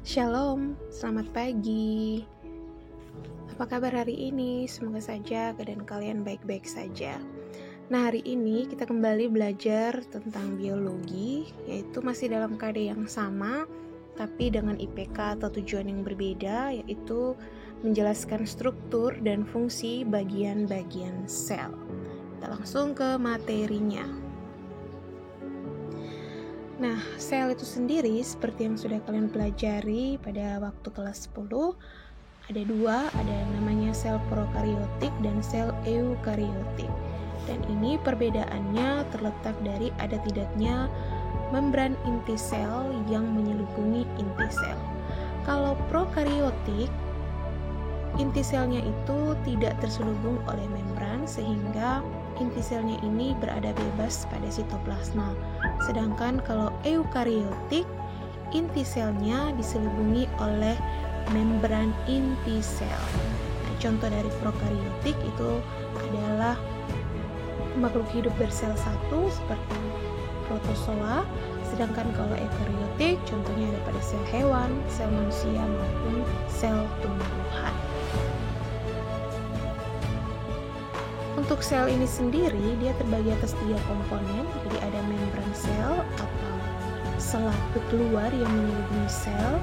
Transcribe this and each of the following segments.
Shalom, selamat pagi. Apa kabar hari ini? Semoga saja keadaan kalian baik-baik saja. Nah, hari ini kita kembali belajar tentang biologi, yaitu masih dalam KD yang sama, tapi dengan IPK atau tujuan yang berbeda, yaitu menjelaskan struktur dan fungsi bagian-bagian sel. Kita langsung ke materinya. Nah, sel itu sendiri seperti yang sudah kalian pelajari pada waktu kelas 10, ada dua, ada namanya sel prokariotik dan sel eukariotik. Dan ini perbedaannya terletak dari ada tidaknya membran inti sel yang menyelubungi inti sel. Kalau prokariotik, inti selnya itu tidak terselubung oleh membran sehingga inti selnya ini berada bebas pada sitoplasma. Sedangkan kalau eukariotik, inti selnya diselubungi oleh membran inti sel. Nah, contoh dari prokariotik itu adalah makhluk hidup bersel satu seperti protozoa, sedangkan kalau eukariotik contohnya ada pada sel hewan, sel manusia maupun sel tumbuhan. Untuk sel ini sendiri, dia terbagi atas 3 komponen. Jadi ada membran sel atau selaput luar yang menyelubungi sel.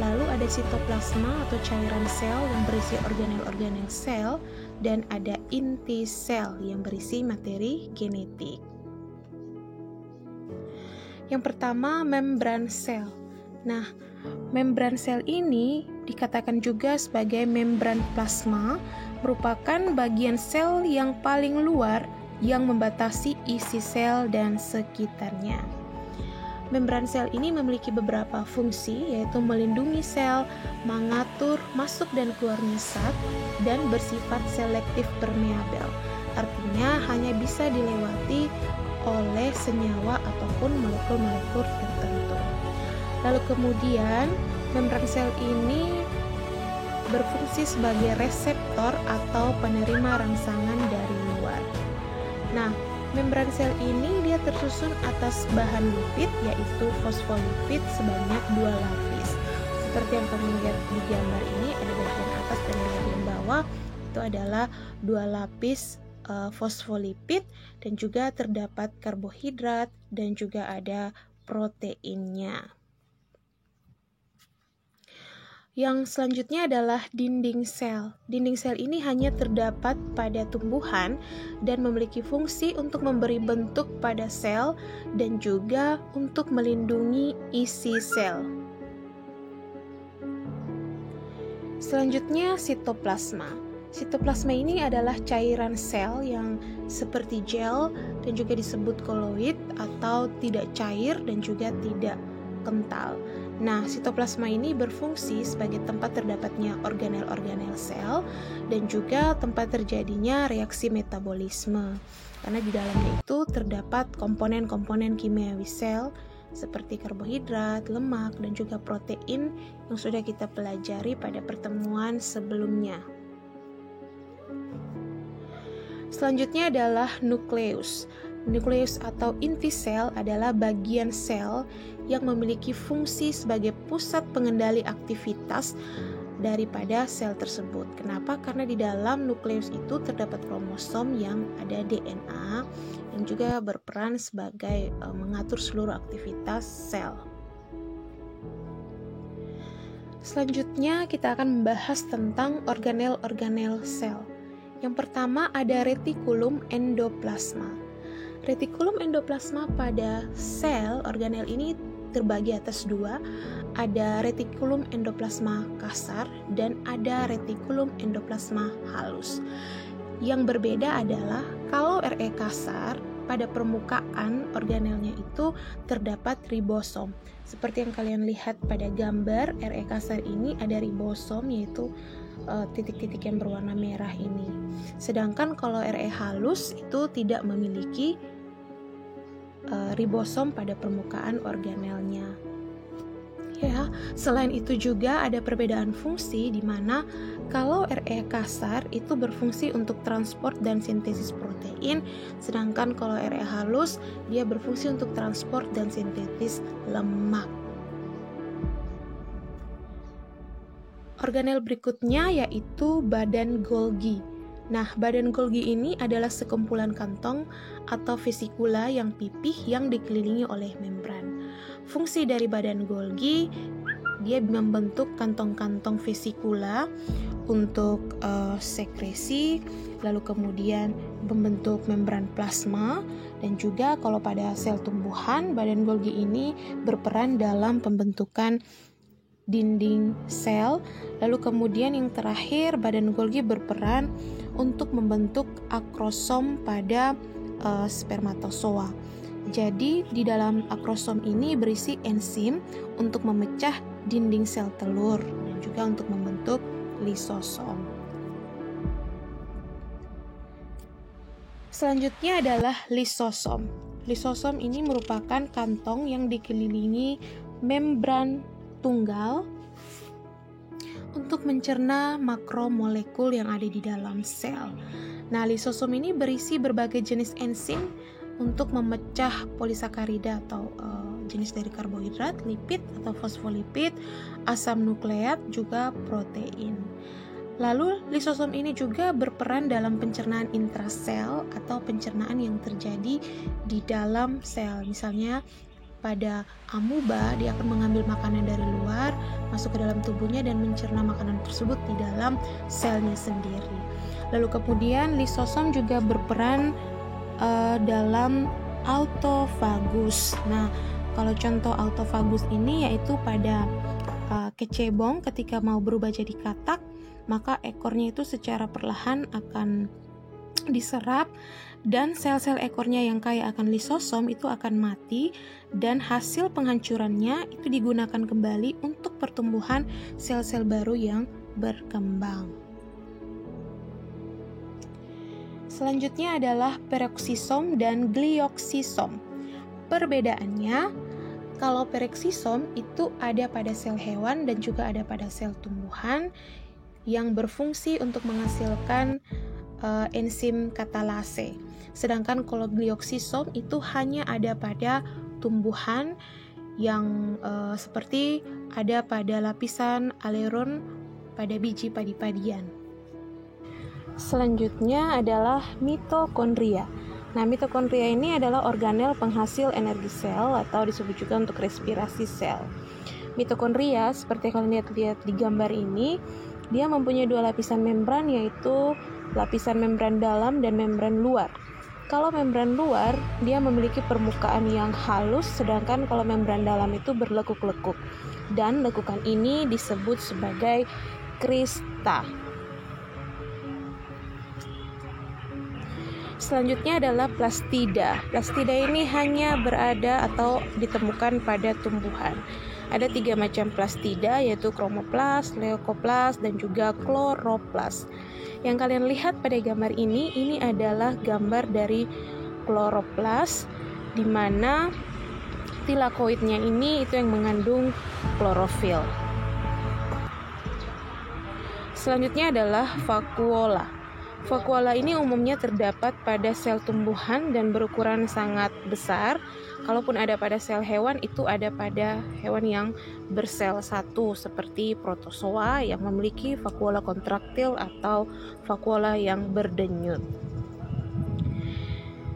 Lalu ada sitoplasma atau cairan sel yang berisi organel-organel sel. Dan ada inti sel yang berisi materi genetik. Yang pertama, membran sel. Nah, membran sel ini dikatakan juga sebagai membran plasma, merupakan bagian sel yang paling luar yang membatasi isi sel dan sekitarnya. Membran sel ini memiliki beberapa fungsi, yaitu melindungi sel, mengatur masuk dan keluarnya zat, dan bersifat selektif permeabel. Artinya hanya bisa dilewati oleh senyawa ataupun molekul-molekul tertentu. Lalu kemudian membran sel ini berfungsi sebagai reseptor atau penerima rangsangan dari luar. Nah, membran sel ini dia tersusun atas bahan lipid yaitu fosfolipid sebanyak 2 lapis. Seperti yang kalian lihat di gambar ini, ada bagian atas dan bagian bawah, itu adalah 2 lapis fosfolipid dan juga terdapat karbohidrat dan juga ada proteinnya. Yang selanjutnya adalah dinding sel. Dinding sel ini hanya terdapat pada tumbuhan dan memiliki fungsi untuk memberi bentuk pada sel dan juga untuk melindungi isi sel. Selanjutnya sitoplasma. Sitoplasma ini adalah cairan sel yang seperti gel dan juga disebut koloid atau tidak cair dan juga tidak kental. Nah, sitoplasma ini berfungsi sebagai tempat terdapatnya organel-organel sel dan juga tempat terjadinya reaksi metabolisme. Karena di dalamnya itu terdapat komponen-komponen kimiawi sel seperti karbohidrat, lemak, dan juga protein yang sudah kita pelajari pada pertemuan sebelumnya. Selanjutnya adalah nukleus. Nukleus atau inti sel adalah bagian sel yang memiliki fungsi sebagai pusat pengendali aktivitas daripada sel tersebut. Kenapa? Karena di dalam nukleus itu terdapat kromosom yang ada DNA yang juga berperan sebagai mengatur seluruh aktivitas sel. Selanjutnya kita akan membahas tentang organel-organel sel. Yang pertama ada retikulum endoplasma. Retikulum endoplasma pada sel organel ini terbagi atas 2, ada retikulum endoplasma kasar dan ada retikulum endoplasma halus. Yang berbeda adalah kalau RE kasar, pada permukaan organelnya itu terdapat ribosom. Seperti yang kalian lihat pada gambar RE kasar ini ada ribosom, yaitu titik-titik yang berwarna merah ini. Sedangkan kalau RE halus itu tidak memiliki ribosom pada permukaan organelnya. Ya, selain itu juga ada perbedaan fungsi di mana kalau RE kasar itu berfungsi untuk transport dan sintesis protein, sedangkan kalau RE halus dia berfungsi untuk transport dan sintesis lemak. Organel berikutnya yaitu badan Golgi. Nah, badan Golgi ini adalah sekumpulan kantong atau vesikula yang pipih yang dikelilingi oleh membran. Fungsi dari badan Golgi, dia membentuk kantong-kantong vesikula untuk sekresi, lalu kemudian membentuk membran plasma, dan juga kalau pada sel tumbuhan, badan Golgi ini berperan dalam pembentukan dinding sel. Lalu kemudian yang terakhir, badan Golgi berperan untuk membentuk akrosom pada spermatozoa. Jadi di dalam akrosom ini berisi enzim untuk memecah dinding sel telur dan juga untuk membentuk lisosom. Selanjutnya adalah lisosom. Lisosom ini merupakan kantong yang dikelilingi membran tunggal untuk mencerna makromolekul yang ada di dalam sel. Nah, lisosom ini berisi berbagai jenis enzim untuk memecah polisakarida atau jenis dari karbohidrat, lipid atau fosfolipid, asam nukleat, juga protein. Lalu, lisosom ini juga berperan dalam pencernaan intrasel atau pencernaan yang terjadi di dalam sel. Misalnya, pada amuba, dia akan mengambil makanan dari luar, masuk ke dalam tubuhnya dan mencerna makanan tersebut di dalam selnya sendiri. Lalu kemudian lisosom juga berperan dalam autofagus. Nah, kalau contoh autofagus ini yaitu pada kecebong ketika mau berubah jadi katak, maka ekornya itu secara perlahan akan diserap dan sel-sel ekornya yang kaya akan lisosom itu akan mati dan hasil penghancurannya itu digunakan kembali untuk pertumbuhan sel-sel baru yang berkembang. Selanjutnya adalah peroksisom dan glioksisom. Perbedaannya, kalau peroksisom itu ada pada sel hewan dan juga ada pada sel tumbuhan yang berfungsi untuk menghasilkan enzim katalase. Sedangkan kalau glioksisom itu hanya ada pada tumbuhan yang seperti ada pada lapisan aleron pada biji padi-padian. Selanjutnya adalah mitokondria. Nah, mitokondria ini adalah organel penghasil energi sel atau disebut juga untuk respirasi sel. Mitokondria seperti kalian lihat di gambar ini, dia mempunyai dua lapisan membran, yaitu lapisan membran dalam dan membran luar. Kalau membran luar, dia memiliki permukaan yang halus, sedangkan kalau membran dalam itu berlekuk-lekuk. Dan lekukan ini disebut sebagai krista. Selanjutnya adalah plastida. Plastida ini hanya berada atau ditemukan pada tumbuhan. Ada 3 macam plastida, yaitu chromoplast, leukoplast, dan juga chloroplast. Yang kalian lihat pada gambar ini adalah gambar dari chloroplast, di mana tilakoidnya ini itu yang mengandung klorofil. Selanjutnya adalah vakuola. Vakuola ini umumnya terdapat pada sel tumbuhan dan berukuran sangat besar. Kalaupun ada pada sel hewan, itu ada pada hewan yang bersel satu seperti protozoa yang memiliki vakuola kontraktil atau vakuola yang berdenyut.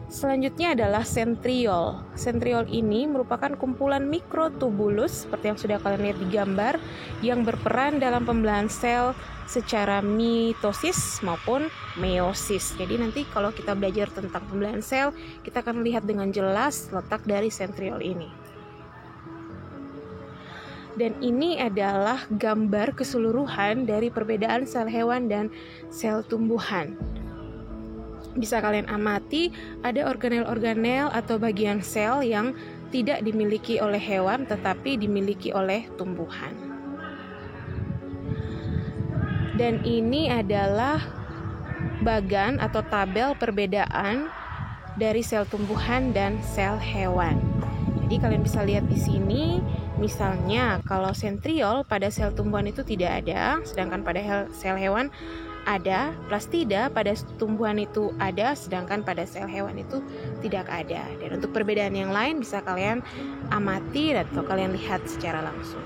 Selanjutnya adalah sentriol. Sentriol ini merupakan kumpulan mikrotubulus seperti yang sudah kalian lihat di gambar yang berperan dalam pembelahan sel secara mitosis maupun meiosis. Jadi nanti kalau kita belajar tentang pembelahan sel, kita akan lihat dengan jelas letak dari sentriol ini. Dan ini adalah gambar keseluruhan dari perbedaan sel hewan dan sel tumbuhan. Bisa kalian amati, ada organel-organel atau bagian sel yang tidak dimiliki oleh hewan tetapi dimiliki oleh tumbuhan. Dan ini adalah bagan atau tabel perbedaan dari sel tumbuhan dan sel hewan. Jadi kalian bisa lihat di sini, misalnya kalau sentriol pada sel tumbuhan itu tidak ada, sedangkan pada sel hewan ada. Plastida pada tumbuhan itu ada, sedangkan pada sel hewan itu tidak ada. Dan untuk perbedaan yang lain bisa kalian amati atau kalian lihat secara langsung.